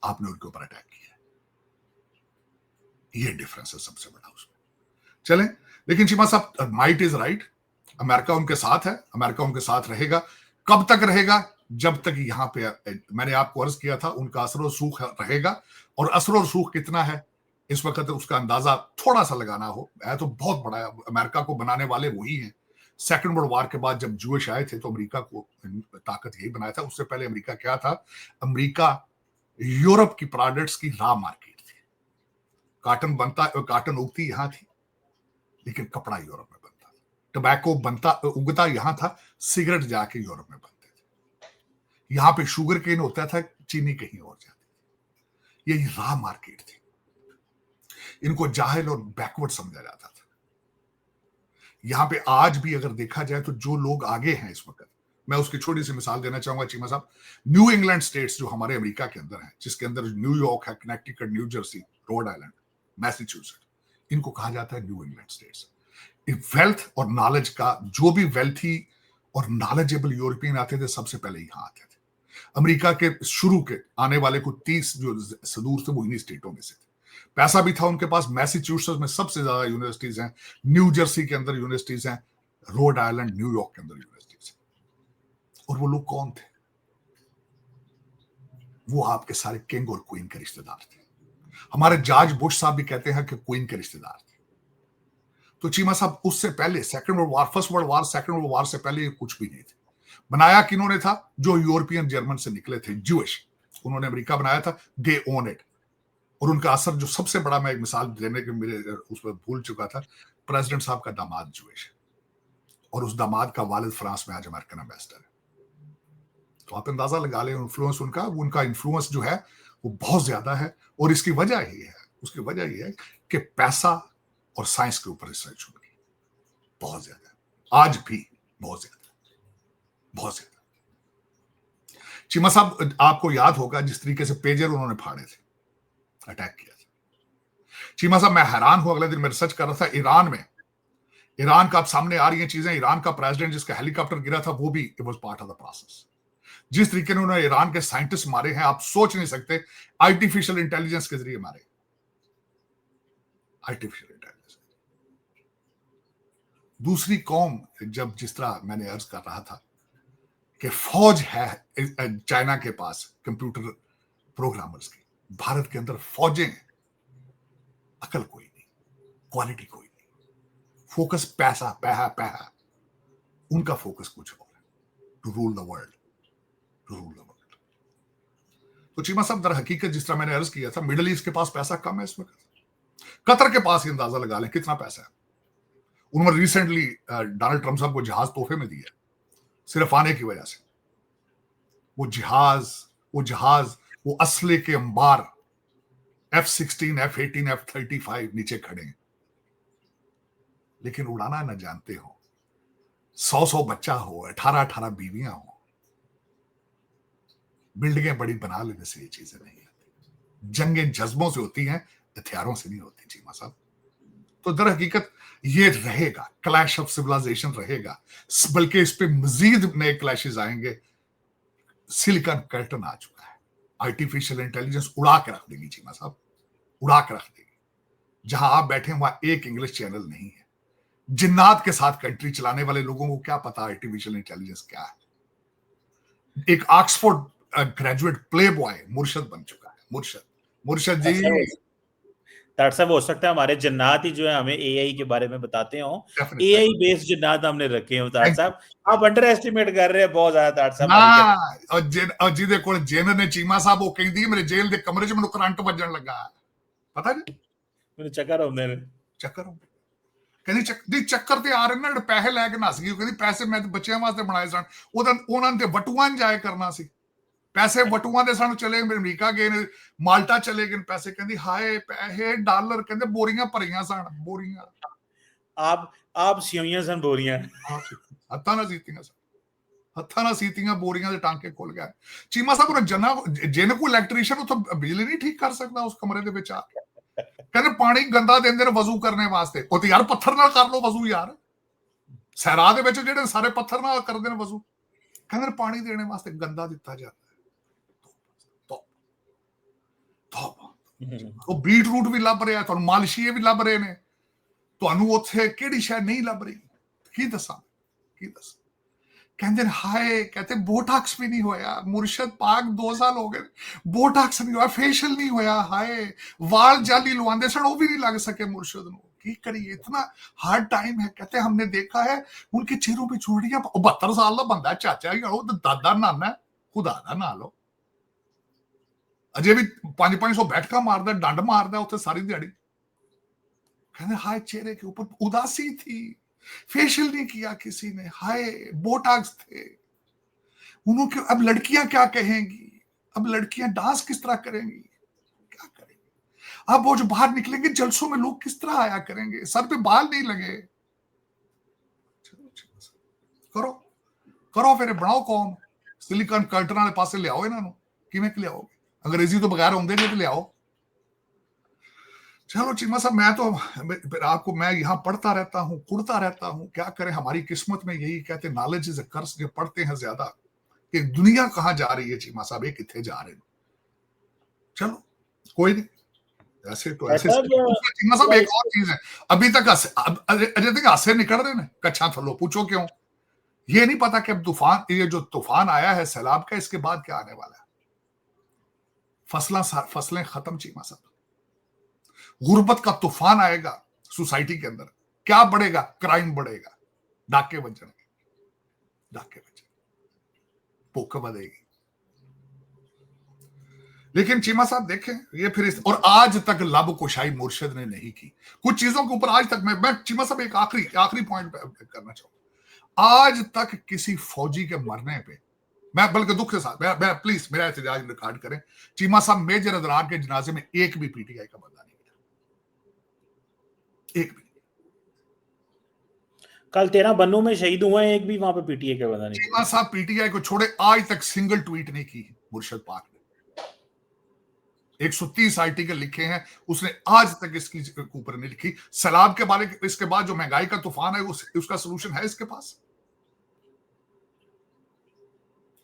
आपने उनके ऊपर अटैक किया। ये डिफरेंस है सबसे बड़ा उसमें। चलें, लेकिन चीमा साहब, माइट इज राइट, अमेरिका उनके साथ है, अमेरिका उनके साथ रहेगा। कब तक रहेगा? जब तक यहाँ पे मैंने आपको अर्ज किया था, उनका असर और सूख रहेगा, और असर और सूख कितना है इस वक्त उसका अंदाजा थोड़ा सा लगाना हो है तो बहुत बड़ा है। अमेरिका को बनाने वाले वही हैं। सेकंड वर्ल्ड वॉर के बाद जब जूश आए थे तो अमेरिका को ताकत यही बनाया था। उससे पहले अमेरिका क्या था? अमेरिका यूरोप की प्रोडक्ट्स की रॉ मार्केट थी। काटन उगती यहां थी, लेकिन कपड़ा यूरोप में बनता था। टबैको उगता यहां था, सिगरेट जाके यूरोप में बनते थे। यहां पे शुगर केन होता था, चीनी कहीं और जाती थी। यही रॉ मार्केट थी। इनको जाहिल और बैकवर्ड समझा जाता था। यहां पे आज भी अगर देखा जाए तो जो लोग आगे हैं इस वक्त, मैं उसकी छोटी सी मिसाल देना चाहूंगा चीमा साहब। न्यू इंग्लैंड स्टेट्स जो हमारे अमेरिका के अंदर है, जिसके अंदर न्यूयॉर्क है, Connecticut, new Jersey, Rhode Island, Massachusetts, इनको कहा जाता है न्यू इंग्लैंड स्टेट्स। वेल्थ और नॉलेज का, जो भी वेल्थी और नॉलेजेबल यूरोपियन आते थे, सबसे पहले यहां आते थे। अमेरिका के शुरू के आने वाले को 30 जो सदूर थे वो इन्हीं स्टेटों में से थे। पैसा भी था उनके पास। मैसेच्यूसेट्स में सबसे ज्यादा यूनिवर्सिटीज हैं, न्यू जर्सी के अंदर यूनिवर्सिटीज हैं, रोड आइलैंड, न्यूयॉर्क के अंदर यूनिवर्सिटीज हैं। और वो लोग कौन थे? वो आपके सारे किंग और क्वीन के रिश्तेदार थे। हमारे जॉर्ज बुश साहब भी कहते हैं कि क्वीन के रिश्तेदार थे। तो चीमा साहब, उससे पहले second world war, first world war, second world war से पहले ये कुछ भी नहीं थे। बनाया किन्होंने था? जो यूरोपियन जर्मन से निकले थे, ज्यूइश, उन्होंने अमेरिका बनाया था। दे ओन इट। और उनका असर जो सबसे बड़ा, मैं एक मिसाल देने के मेरे उसमें भूल चुका था, प्रेसिडेंट साहब का दामाद ज्यूइश है, और उस दामाद का वालिद फ्रांस में आज अमेरिकन एम्बेसडर है। तो आप अंदाजा लगा लें इन्फ्लुएंस उनका इन्फ्लुएंस जो है वो बहुत ज्यादा है। और इसकी वजह ही है, उसकी वजह ये है कि पैसा और साइंस के ऊपर रिसर्च उनकी बहुत ज्यादा है, आज भी बहुत ज्यादा, बहुत ज्यादा। चीमा साहब, आपको याद होगा जिस तरीके से पेजर उन्होंने फाड़े थे, अटैक किया था। चीमा साहब, मैं हैरान हूं, अगले दिन मैं रिसर्च कर रहा था ईरान में, ईरान का आप सामने आ रही हैं चीजें। ईरान का प्रेसिडेंट जिसका हेलीकॉप्टर गिरा था, वो भी it was part of the process. जिस तरीके ने उन्होंने ईरान के साइंटिस्ट मारे हैं, आप सोच नहीं सकते। आर्टिफिशियल इंटेलिजेंस के जरिए मारे, आर्टिफिशियल इंटेलिजेंस। दूसरी कौम, जब जिस तरह मैंने अर्ज कर रहा था कि फौज है चाइना के पास कंप्यूटर प्रोग्रामर्स की, भारत के अंदर फौजें हैं, अकल कोई नहीं, क्वालिटी कोई नहीं, फोकस पैसा, पैसा पैसा। उनका फोकस कुछ और है, to rule the world, to rule the world. तो चीमा साहब, दर हकीकत जिस तरह मैंने अर्ज किया था, मिडिल ईस्ट के पास पैसा कम है इस वक्त। कतर के पास ही अंदाजा लगा लें कितना पैसा है। उन्होंने रिसेंटली डोनाल्ड ट्रंप साहब को जहाज तोहफे में दिया, सिर्फ आने की वजह से। वो जहाज वो असले के अंबार, F-16, F-18, F-35 नीचे खड़े हैं, लेकिन उड़ाना न जानते हो। 100 बच्चा हो, 18 बीवियां हो, बिल्डिंगें बड़ी बना लेने से ये चीजें नहीं आती। जंगें जज्बों से होती हैं, हथियारों से नहीं होती चीमा साहब। तो दर हकीकत ये रहेगा, क्लैश ऑफ सिविलाइजेशन रहेगा, बल्कि इस पे मजीद नए क्लैशेस आएंगे। सिलिकॉन कर्टन आ चुका है, आर्टिफिशियल इंटेलिजेंस उड़ा के रख देगी चीमा साहब, उड़ा के रख देगी। जहां आप बैठे वहां एक इंग्लिश चैनल नहीं है। जिन्नात के साथ कंट्री चलाने वाले लोगों को क्या पता आर्टिफिशियल इंटेलिजेंस क्या है? एक ऑक्सफोर्ड ग्रेजुएट प्ले बॉय मुर्शद बन चुका है। मुर्शद जी डॉक्टर साहब हो सकता है हमारे जन्नात ही जो है हमें एआई के बारे में बताते हो, डेफिनेटली एआई बेस्ड जन्नात हमने रखे हो डॉक्टर साहब। आप अंडर एस्टिमेट कर रहे हैं बहुत ज्यादा डॉक्टर साहब हमारी कैपेसिटी। और ਜਿਹਦੇ ਕੋਲ ਜਿਨ ਨੇ ਚੀਮਾ ਸਾਹਿਬ ਉਹ ਕਹਿੰਦੀ ਮੇਰੇ ਜੇਲ੍ਹ ਦੇ ਕਮਰੇ 'ਚ ਮੈਨੂੰ ਕਰੰਟ ਵੱਜਣ ਲੱਗਾ ਪਤਾ ਜੀ ਮੈਨੂੰ ਚੱਕਰ ਆਉਂਦੇ ਨੇ ਚੱਕਰ ਕਹਿੰਦੀ ਚੱਕਰ ਤੇ ਆ ਰਹੇ ਨੇ ਪੈਸੇ ਲੈ ਕੇ ਨੱਸ ਗਈ ਉਹ ਕਹਿੰਦੀ ਪੈਸੇ ਮੈਂ ਬੱਚਿਆਂ ਵਾਸਤੇ ਬਣਾਏ ਸਨ ਉਹਨਾਂ ਨੇ ਵਟੂਆਂ ਜਾਇਆ ਕਰਨਾ ਸੀ ਪੈਸੇ ਵਟੂਆਂ ਦੇ ਸਾਨੂੰ ਚਲੇ ਅਮਰੀਕਾ ਗਏ ਨੇ ਮਾਲਟਾ ਚਲੇ ਗਏ ਪੈਸੇ ਕਹਿੰਦੀ ਹਾਏ ਪੈਸੇ ਡਾਲਰ ਕਹਿੰਦੇ ਬੋਰੀਆਂ ਭਰੀਆਂ ਸਨ ਬੋਰੀਆਂ ਆਪ ਸਿਉਈਆਂ ਸਨ ਬੋਰੀਆਂ ਹੱਥਾਂ ਨਾਲ ਸੀਤੀਆਂ ਬੋਰੀਆਂ ਦੇ ਟਾਂਕੇ ਖੁੱਲ ਗਏ ਚੀਮਾ ਸਾਹਿਬ ਨੂੰ ਜਿੰਨ ਕੋਈ ਇਲੈਕਟ੍ਰੀਸ਼ੀਅਨ ਉੱਥੋਂ ਬਿਜਲੀ ਨਹੀਂ ਠੀਕ ਕਰ ਸਕਦਾ ਉਸ ਕਮਰੇ ਦੇ ਵਿੱਚ ਆ ਕਹਿੰਦੇ ਪਾਣੀ ਗੰਦਾ ਦਿੰਦੇ ਨੇ ਵਜ਼ੂ ਕਰਨੇ ਵਾਸਤੇ ਉਹ ਤੇ ਯਾਰ ਪੱਥਰ ਨਾਲ ਕਰ ਲੋ ਵਜ਼ੂ ਯਾਰ ਸਹਿਰਾ ਦੇ ਵਿੱਚ ਜਿਹੜੇ ਸਾਰੇ ਪੱਥਰ ਨਾਲ ਕਰਦੇ ਨੇ ਵਜ਼ੂ ਕਹਿੰਦੇ ਪਾਣੀ ਦੇਣੇ ਵਾਸਤੇ ਗੰਦਾ ਦਿੱਤਾ ਜਾਂਦਾ ਉਹ ਬੀਟਰੂਟ ਵੀ ਲੱਭ ਰਿਹਾ ਤੁਹਾਨੂੰ ਮਾਲਸ਼ੀਏ ਵੀ ਲੱਭ ਰਹੇ ਨੇ ਤੁਹਾਨੂੰ ਉੱਥੇ ਕਿਹੜੀ ਸ਼ੈ ਨਹੀਂ ਲੱਭ ਰਹੀ ਕੀ ਦੱਸਾਂ ਕਹਿੰਦੇ ਹਾਏ ਕਹਿੰਦੇ ਬੋਟਾਕਸ ਵੀ ਨਹੀਂ ਹੋਇਆ ਮੁਰਸ਼ਦ ਪਾਕ 2 ਸਾਲ ਹੋ ਗਏ ਬੋਟਾਕਸ ਨਹੀਂ ਹੋਇਆ ਫੇਸ਼ੀਅਲ ਨਹੀਂ ਹੋਇਆ ਹਾਏ ਵਾਲ ਜਾਲੀ ਲਵਾਉਂਦੇ ਸਨ ਉਹ भी नहीं लग सके मुर्शद ਨੂੰ ਕੀ ਕਰੀਏ ਇਤਨਾ ਹਾਰਡ टाइम है कहते हमने देखा है उनके चेहरों पे झुर्रियां 72 साल ਦਾ ਬੰਦਾ ਚਾਚਾ ਹੀ ਉਹ ਦਾਦਾ ਨਾਨਾ ਖੁਦਾ ਦਾ ਨਾ ਲੋ ਅਜੇ ਵੀ 500 बैठका मारदा डंड मारदा ਉੱਥੇ सारी दिहाड़ी कहते हाय चेहरे के ऊपर उदासी थी फेशियल नहीं किया किसी ने हाय बोटॉक्स थे उन्होंने अब लड़कियां क्या कहेंगी अब लड़कियां डांस किस तरह करेंगी क्या करेंगी अब वो जो बाहर निकलेंगे जलसों में लोग किस तरह आया करेंगे सर पे बाल नहीं लगे करो फिर बनाओ कौम सिलिकॉन कर्टन वाले पासे ले आओ इन्होंने किवें ले आओगे अंग्रेजी तो बगैर होंगे नहीं तो ले आओ चलो चीमा साहब मैं तो आपको मैं यहाँ पढ़ता रहता हूँ कुड़ता रहता हूँ क्या करें हमारी किस्मत में यही कहते नॉलेज इज अ कर्स जो पढ़ते हैं ज्यादा कि दुनिया कहाँ जा रही है चीमा साहब ये कितने जा रहे हैं चलो कोई नहीं ऐसे तो ऐसे चीमा साहब एक और चीज है अभी तक अजय तक हासे निकल रहे हैं कच्छा थलो पूछो क्यों ये नहीं पता कि अब ये जो तूफान आया है सैलाब का इसके बाद क्या आने वाला है फसलें खत्म चीमा साहब गुर्बत का तूफान आएगा सोसाइटी के अंदर क्या बढ़ेगा क्राइम बढ़ेगा डाके बज भूख बढ़ेगी लेकिन चीमा साहब देखें ये फिर और आज तक लब कुशाई मुर्शद ने नहीं की कुछ चीजों के ऊपर आज तक मैं चीमा साहब एक आखिरी पॉइंट करना चाहूंगा आज तक किसी फौजी के मरने पे मैं बल्कि दुख के साथ मैं प्लीज मेरा एहतजाज रिकॉर्ड करें चीमा साहब मेजर अदरार के जनाजे में एक भी पीटीआई का बंदा नहीं एक भी कल 13 बन्नू में शहीद हुए हैं एक भी वहां पे पीटीआई का बंदा नहीं चीमा साहब पीटीआई को छोड़े आज तक सिंगल ट्वीट नहीं की मुर्शद पाक ने 130 आर्टिकल लिखे हैं उसने आज तक इसकी ऊपर नहीं लिखी सैलाब के बारे इसके बाद जो महंगाई का तूफान है उसका सलूशन है इसके पास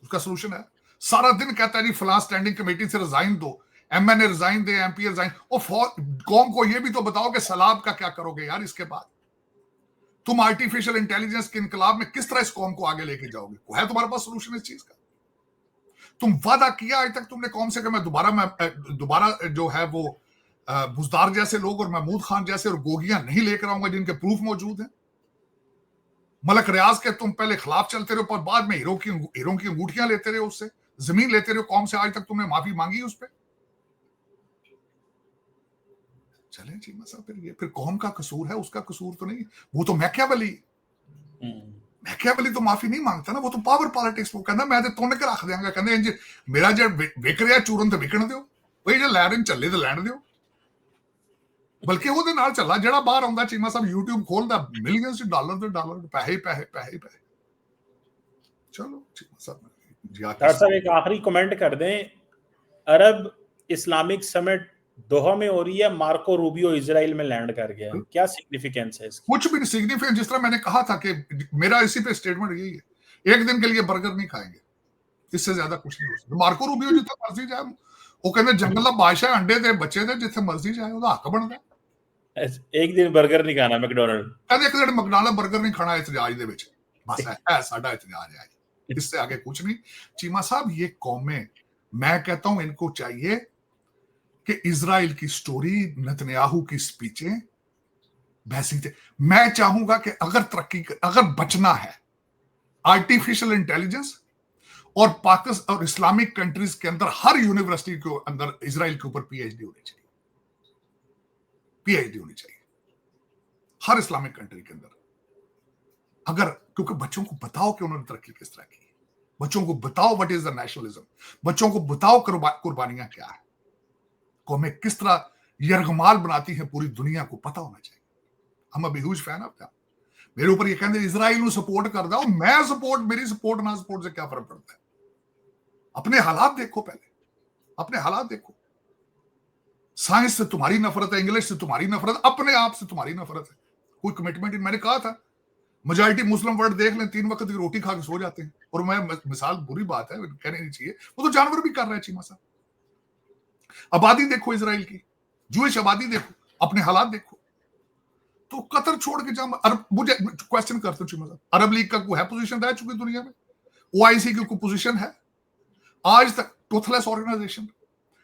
उसका सलूशन है सारा दिन कहता है जी फलां स्टैंडिंग कमेटी से रिजाइन दो एमएनए रिजाइन दे एमपी रिजाइन और कौम को ये भी तो बताओ कि सैलाब का क्या करोगे यार इसके बाद तुम आर्टिफिशियल इंटेलिजेंस के इनकलाब में किस तरह इस कौम को आगे लेके जाओगे है तुम्हारे पास सलूशन इस चीज का तुम वादा किया आज तक तुमने कौम से कि मैं दोबारा जो है वो बुजदार जैसे लोग और महमूद खान जैसे और गोगियां नहीं लेकर आऊंगा जिनके प्रूफ मौजूद हैं मलक रियाज के तुम पहले खिलाफ चलते रहो पर बाद में हीरो की अंगूठियां लेते रहे उससे जमीन लेते रहे कौम से आज तक तुमने माफी मांगी उस पर चले चीमा साहब फिर कौम का कसूर है उसका कसूर तो नहीं वो तो मैकियावेली तो माफी नहीं मांगता ना वो तो पावर पॉलिटिक्स वो कहना मैं तो तोड़ के रख देंगे कहते इंज मेरा जो विक रहा चूरन तो विकण दो भाई जो लै रहे चले तो लैण दो बल्कि ਉਹਦੇ ਨਾਲ ਚੱਲਾ ਜਿਹੜਾ ਬਾਹਰ ਆਉਂਦਾ ਚੀਮਾ ਸਾਹਿਬ YouTube ਖੋਲਦਾ ਮਿਲੀਅਨਸ ਡਾਲਰ ਦੇ ਡਾਲਰ ਪੈਸੇ ਚਲੋ ਚੀਮਾ ਸਾਹਿਬ डॉक्टर साहब एक आखिरी कमेंट कर दें अरब इस्लामिक समिट दोहा में हो रही है मार्को रूबियो इजराइल में लैंड कर गया क्या सिग्निफिकेंस है इसकी कुछ भी नहीं सिग्निफिकेंस जिस तरह मैंने कहा था कि मेरा इसी पे स्टेटमेंट यही है एक दिन के लिए बर्गर नहीं खाएंगे इससे ज्यादा कुछ नहीं हो सकता मार्को रूबियो जिथे मर्जी जाए वो कहते जंगल का बादशाह अंडे दे बच्चे दे जिथे मर्जी जाए ਉਹਦਾ ਹੱਕ ਬਣਦਾ एक दिन बर्गर नहीं खाना मैकडॉनल्ड कहते एक दिन मैकडॉनल्ड बर्गर नहीं खाना इतजाज ਦੇ ਵਿੱਚ बस है साडा इतजाज है इससे आगे कुछ नहीं। चीमा साहब, ये कौमें, मैं कहता हूं इनको चाहिए कि इजराइल की स्टोरी, नेतन्याहू की स्पीचें, बहसीते, मैं चाहूंगा कि अगर बचना है आर्टिफिशियल इंटेलिजेंस, और पाकिस्तान और इस्लामिक कंट्रीज के अंदर हर यूनिवर्सिटी के अंदर इजराइल के ऊपर पीएचडी होनी चाहिए, पीएचडी होनी चाहिए हर इस्लामिक कंट्री के अंदर। अगर, क्योंकि बच्चों को बताओ कि उन्होंने तरक्की किस तरह की, बच्चों को बताओ व्हाट इज द नेशनलिज्म, बच्चों को बताओ कुर्बानियां क्या है, कौमें किस तरह यरगमाल बनाती हैं, पूरी दुनिया को पता होना चाहिए। हम अभी ह्यूज फैन ऑफ दैट। मेरे ऊपर ये कहते इजराइल सपोर्ट कर दो, मैं सपोर्ट, मेरी सपोर्ट ना सपोर्ट से क्या फर्क पड़ता है? अपने हालात देखो, पहले अपने हालात देखो। साइंस से तुम्हारी नफरत है, इंग्लिश से तुम्हारी नफरत, अपने आप से तुम्हारी नफरत है, कोई कमिटमेंट। मैंने कहा था मेजॉरिटी मुस्लिम वर्ल्ड देख लें, 3 वक्त की रोटी खा के सो जाते हैं। और मैं मिसाल, बुरी बात है, कहने नहीं चाहिए, वो तो जानवर भी कर रहे हैं। चीमा साहब, आबादी देखो इजराइल की, जूश आबादी देखो, अपने हालात देखो। तो कतर छोड़ के जाओ। अरब, मुझे क्वेश्चन करते हो चीमा साहब, अरब लीग का कोई है पोजीशन रह चुकी दुनिया में? ओआईसी की कोई पोजीशन है आज तक? टोथलेस ऑर्गेनाइजेशन,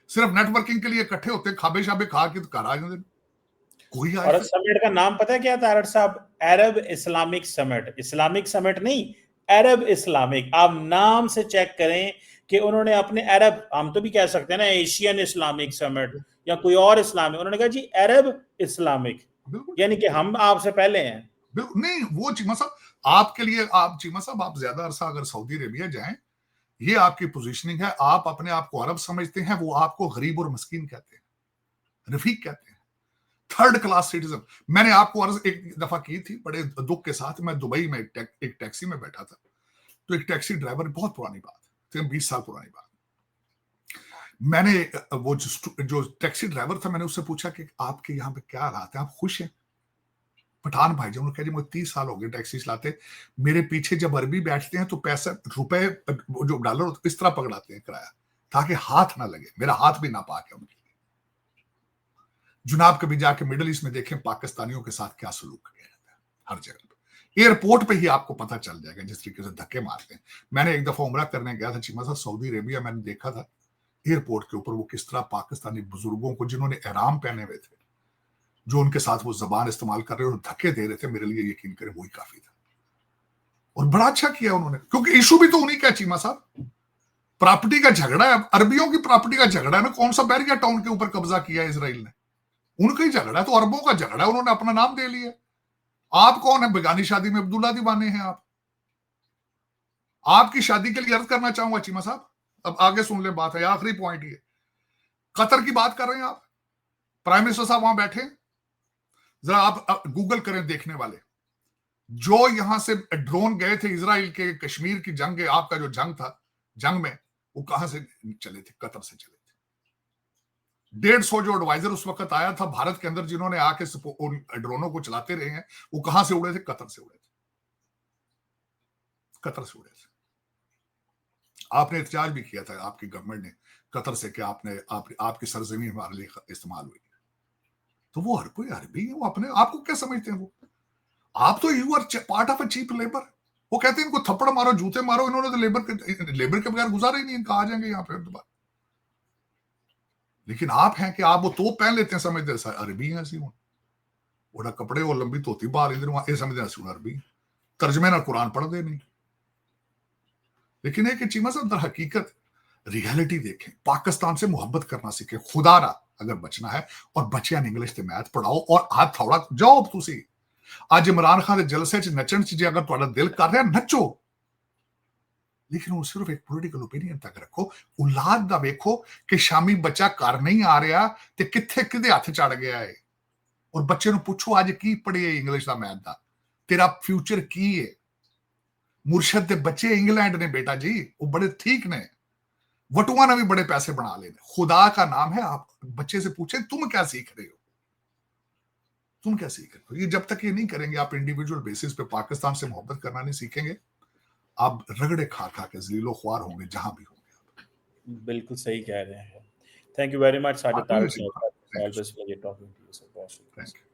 सिर्फ नेटवर्किंग के लिए इकट्ठे होते, खाबे शाबे खा के तो घर आ जाते। कोई और समिट का नाम पता है क्या था अरब साहब? अरब इस्लामिक समिट। इस्लामिक समिट नहीं, अरब इस्लामिक। आप नाम से चेक करें कि उन्होंने अपने अरब, हम तो भी कह सकते हैं ना एशियन इस्लामिक समिट या कोई और इस्लामिक, उन्होंने कहा जी अरब इस्लामिक, यानी कि हम आपसे पहले हैं। बिल्कुल नहीं, वो चीमा साहब आपके लिए, आप चीमा साहब आप ज्यादा अरसा अगर सऊदी अरेबिया जाएं, ये आपकी पोजीशनिंग है। आप अपने आप को अरब समझते हैं, वो आपको गरीब और मस्कीन कहते हैं, रफीक कहते हैं, थर्ड क्लास सिटीजन। मैंने आपको अर्ज एक दफा की थी बड़े दुख के साथ। मैं दुबई में एक टैक्सी में बैठा था, तो एक टैक्सी ड्राइवर, बहुत पुरानी बात, 20 साल पुरानी बात, मैंने वो जो टैक्सी ड्राइवर था, मैंने उससे पूछा कि आपके यहाँ पे क्या हालात है, आप खुश हैं? पठान भाई जी, उन्होंने कहा जी मुझे 30 साल हो गए टैक्सी चलाते, मेरे पीछे जब अरबी बैठते हैं तो पैसा, रुपए, जो डॉलर इस तरह पकड़ाते हैं किराया, ताकि हाथ ना लगे, मेरा हाथ भी ना पाके उनके लिए। जुनाब कभी जाके मिडिल ईस्ट में देखें पाकिस्तानियों के साथ क्या सलूक किया जाता है, हर जगह पे, एयरपोर्ट पे ही आपको पता चल जाएगा जिस तरीके से धक्के मारते हैं। मैंने एक दफा उमरा करने गया था चीमा साहब सऊदी अरेबिया, मैंने देखा था एयरपोर्ट के ऊपर वो किस तरह पाकिस्तानी बुजुर्गों को, जिन्होंने एहराम पहने हुए थे, जो उनके साथ वो जबान इस्तेमाल कर रहे और धक्के दे रहे थे। मेरे लिए यकीन करें वही काफी था, और बड़ा अच्छा किया उन्होंने, क्योंकि इशू भी तो उन्हीं का चीमा साहब, प्रॉपर्टी का झगड़ा है, अरबियों की प्रॉपर्टी का झगड़ा है ना। कौन सा बैरिया टाउन के ऊपर कब्जा किया इसराइल ने? उनका ही झगड़ा है, तो अरबों का झगड़ा है, उन्होंने अपना नाम दे लिया। आप कौन है? बेगानी शादी में अब्दुल्ला दीवाने हैं आप। आपकी शादी के लिए अर्ज करना चाहूंगा चीमा साहब, अब आगे सुन ले, बात है आखिरी पॉइंट ये, कतर की बात कर रहे हैं आप, प्राइम मिनिस्टर साहब वहां बैठे, जरा आप गूगल करें देखने वाले, जो यहां से ड्रोन गए थे इजराइल के कश्मीर की जंग, आपका जो जंग था, जंग में वो कहां से चले थे? कतर से चले थे। 150 जो एडवाइजर उस वक्त आया था भारत के अंदर, जिन्होंने आके उन ड्रोनों को चलाते रहे हैं, वो कहां से उड़े थे? कतर से उड़े थे, कतर से उड़े थे। आपने एहतजाज भी किया था, आपकी गवर्नमेंट ने, कतर से, कि आपकी सरजमीन हमारे लिए इस्तेमाल हुई। तो वो हर कोई अरबी है, वो अपने आपको क्या समझते हैं? वो आप तो you are part of a cheap labour. वो कहते हैं इनको थप्पड़ मारो, जूते मारो, इन्होंने तो लेबर के बगैर गुजारा ही नहीं, इनका आ जाएंगे यहाँ पे दोबारा। लेकिन आप हैं कि आप वो तोप पहन लेते हैं, समझते अरबी है सी, वो कपड़े और लंबी धोती बाहर इधर वहां, ये समझते अरबी, तर्जमे ना कुरान पढ़ते नहीं। लेकिन एक चीमा साहब दर हकीकत रियलिटी देखें, पाकिस्तान से मोहब्बत करना सीखें, खुदारा अगर बचना है, और बच्चियां इंग्लिश ते मैथ पढ़ाओ, और हाथ थोड़ा जाओ तुसी। आज इमरान खान के जलसे च नचन च अगर तुहाडा दिल कर रहा नचो, लेकिन वो सिर्फ एक पॉलिटिकल ओपीनियन तक रखो। औलाद दा वेखो कि शामी बच्चा घर नहीं आ रहा ते किथे किदे हथ चढ़ गया है, और बच्चे नूं पुछो आज की पढ़े इंग्लिश दा मैथ दा, तेरा फ्यूचर की है? मुर्शद के बच्चे इंग्लैंड ने बेटा जी, वो बड़े ठीक ने, वटुआ ने भी बड़े पैसे बना लेने। खुदा का नाम है, आप बच्चे से पूछे तुम क्या सीख रहे हो, तुम क्या सीख रहे हो? ये जब तक ये नहीं करेंगे, आप इंडिविजुअल बेसिस पे पाकिस्तान से मोहब्बत करना नहीं सीखेंगे, आप रगड़े खा खा के जलीलो ख्वार होंगे जहां भी होंगे। बिल्कुल सही कह रहे हैं। Thank you very much Sajid Tariq sahab, thank always pleasure talking to you sir. You.